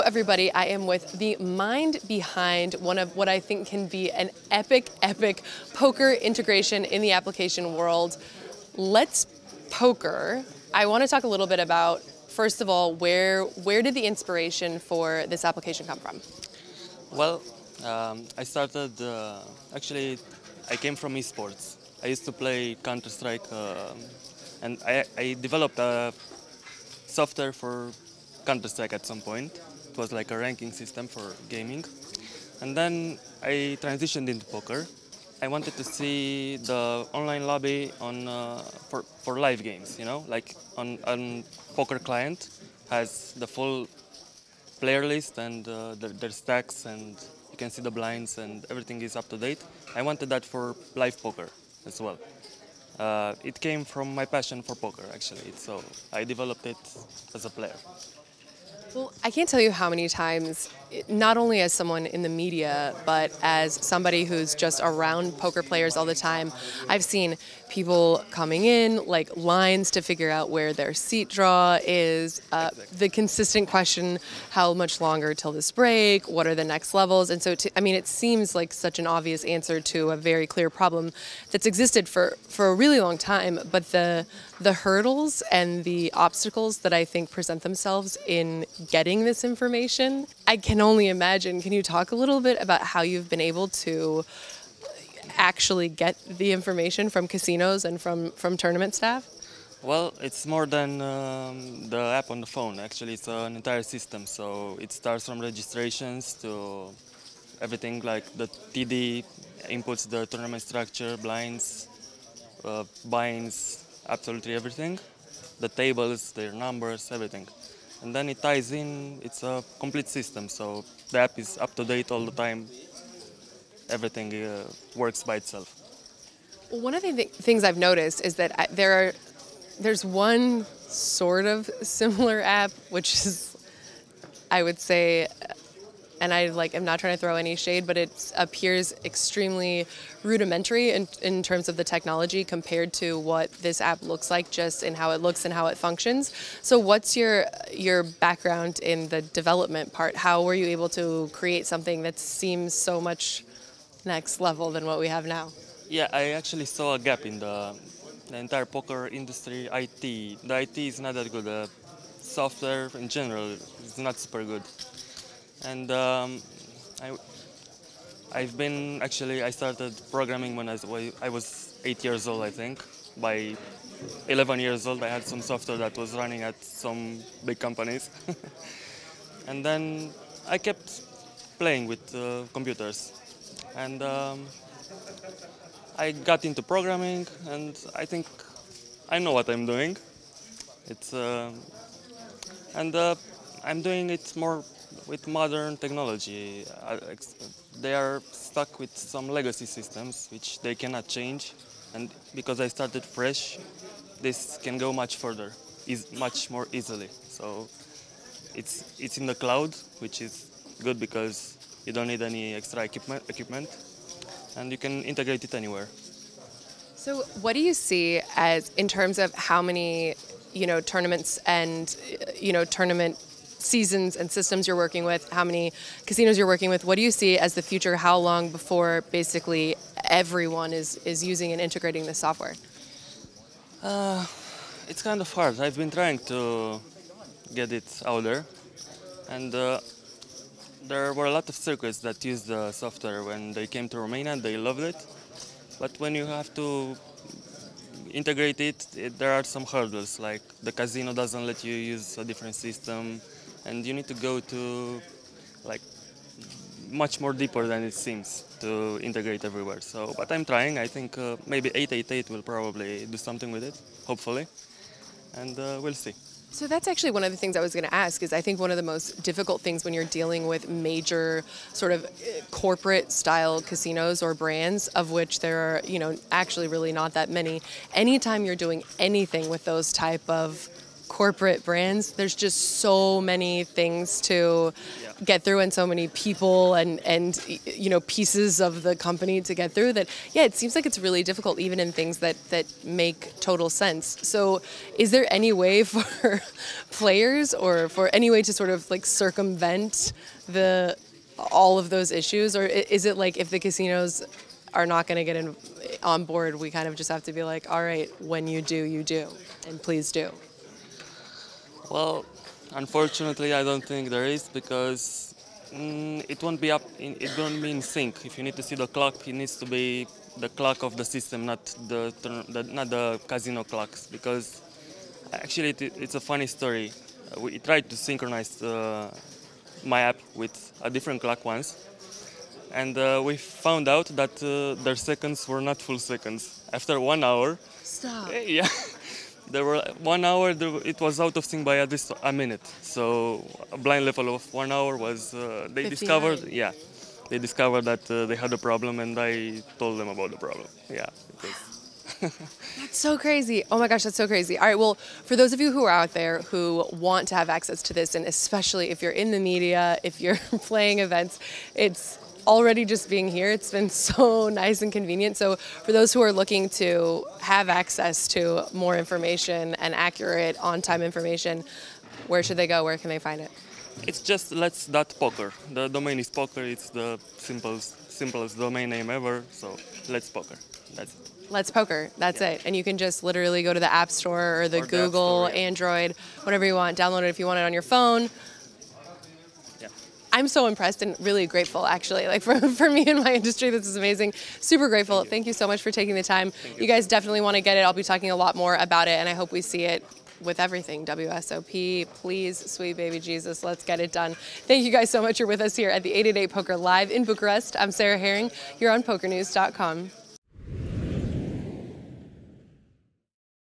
everybody, I am with the mind behind one of what I think can be an epic poker integration in the application world, Let's Poker. I want to talk a little bit about, first of all, where did the inspiration for this application come from? Well, I started, actually, I came from esports. I used to play Counter-Strike, and I developed a software for Counter-Strike at some point. It was like a ranking system for gaming. And then I transitioned into poker. I wanted to see the online lobby on for live games, you know, like on Poker Client has the full player list and their stacks, and you can see the blinds and everything is up to date. I wanted that for live poker as well. It came from my passion for poker, actually, so I developed it as a player. Well, I can't tell you how many times, not only as someone in the media, but as somebody who's just around poker players all the time, I've seen people coming in, like lines to figure out where their seat draw is, the consistent question, how much longer till this break, what are the next levels? And so, I mean, it seems like such an obvious answer to a very clear problem that's existed for a really long time, but the hurdles and the obstacles that I think present themselves in getting this information, I can only imagine. Can you talk a little bit about how you've been able to actually get the information from casinos and from tournament staff? Well, it's more than the app on the phone. Actually, it's an entire system. So it starts from registrations to everything like the TD inputs, the tournament structure, blinds, binds, absolutely everything. The tables, their numbers, everything. And then it ties in, it's a complete system. So the app is up to date all the time. Everything works by itself. Well, one of the things I've noticed is that there's one sort of similar app, which is, I would say, and I'm not trying to throw any shade, but it appears extremely rudimentary in terms of the technology compared to what this app looks like, just in how it looks and how it functions. So what's your background in the development part? How were you able to create something that seems so much next level than what we have now? Yeah, I actually saw a gap in the entire poker industry, IT. The IT is not that good. Software in general is not super good. And I started programming when I was 8 years old, I think. By 11 years old, I had some software that was running at some big companies. And then I kept playing with computers. And I got into programming, and I think I know what I'm doing. I'm doing it more with modern technology. They are stuck with some legacy systems which they cannot change, and because I started fresh, this can go much further, much more easily. So it's in the cloud, which is good because you don't need any extra equipment, and you can integrate it anywhere. So what do you see as, in terms of how many, tournaments and, tournament seasons and systems you're working with, how many casinos you're working with? What do you see as the future? How long before basically everyone is using and integrating this software? It's kind of hard. I've been trying to get it out there, and there were a lot of circuits that used the software when they came to Romania. They loved it, but when you have to integrate it, there are some hurdles, like the casino doesn't let you use a different system, and you need to go to like much more deeper than it seems to integrate everywhere. So, but I'm trying. I think maybe 888 will probably do something with it, hopefully, and we'll see. So that's actually one of the things I was going to ask, is I think one of the most difficult things when you're dealing with major sort of corporate style casinos or brands, of which there are, actually really not that many. Anytime you're doing anything with those type of corporate brands, there's just so many things to get through and so many people and pieces of the company to get through that, it seems like it's really difficult even in things that make total sense. So is there any way for players or for any way to sort of like circumvent all of those issues? Or is it like if the casinos are not going to get on board, we kind of just have to be like, all right, when you do, you do, and please do? Well, unfortunately, I don't think there is, because it won't be in sync. If you need to see the clock, it needs to be the clock of the system, not the casino clocks. Because actually, it's a funny story. We tried to synchronize my app with a different clock once, and we found out that their seconds were not full seconds. After 1 hour, Stop. Yeah. There were 1 hour, it was out of sync by at least a minute. So a blind level of 1 hour was, they 59. discovered that they had a problem, and I told them about the problem. Yeah. That's so crazy. Oh my gosh, that's so crazy. All right, well, for those of you who are out there who want to have access to this, and especially if you're in the media, if you're playing events, it's already just being here, it's been so nice and convenient. So for those who are looking to have access to more information and accurate on-time information, where should they go? Where can they find it? It's just Let's.Poker. The domain is poker. It's the simplest domain name ever. So LetsPoker. That's it. LetsPoker. That's it. And you can just literally go to the App Store or the Google, App Store, Android, whatever you want. Download it if you want it on your phone. I'm so impressed and really grateful, actually. Like for me in my industry, this is amazing. Super grateful. Thank you so much for taking the time. You guys definitely want to get it. I'll be talking a lot more about it, and I hope we see it with everything. WSOP, please, sweet baby Jesus, let's get it done. Thank you guys so much. You're with us here at the 888 Poker Live in Bucharest. I'm Sarah Herring. You're on PokerNews.com.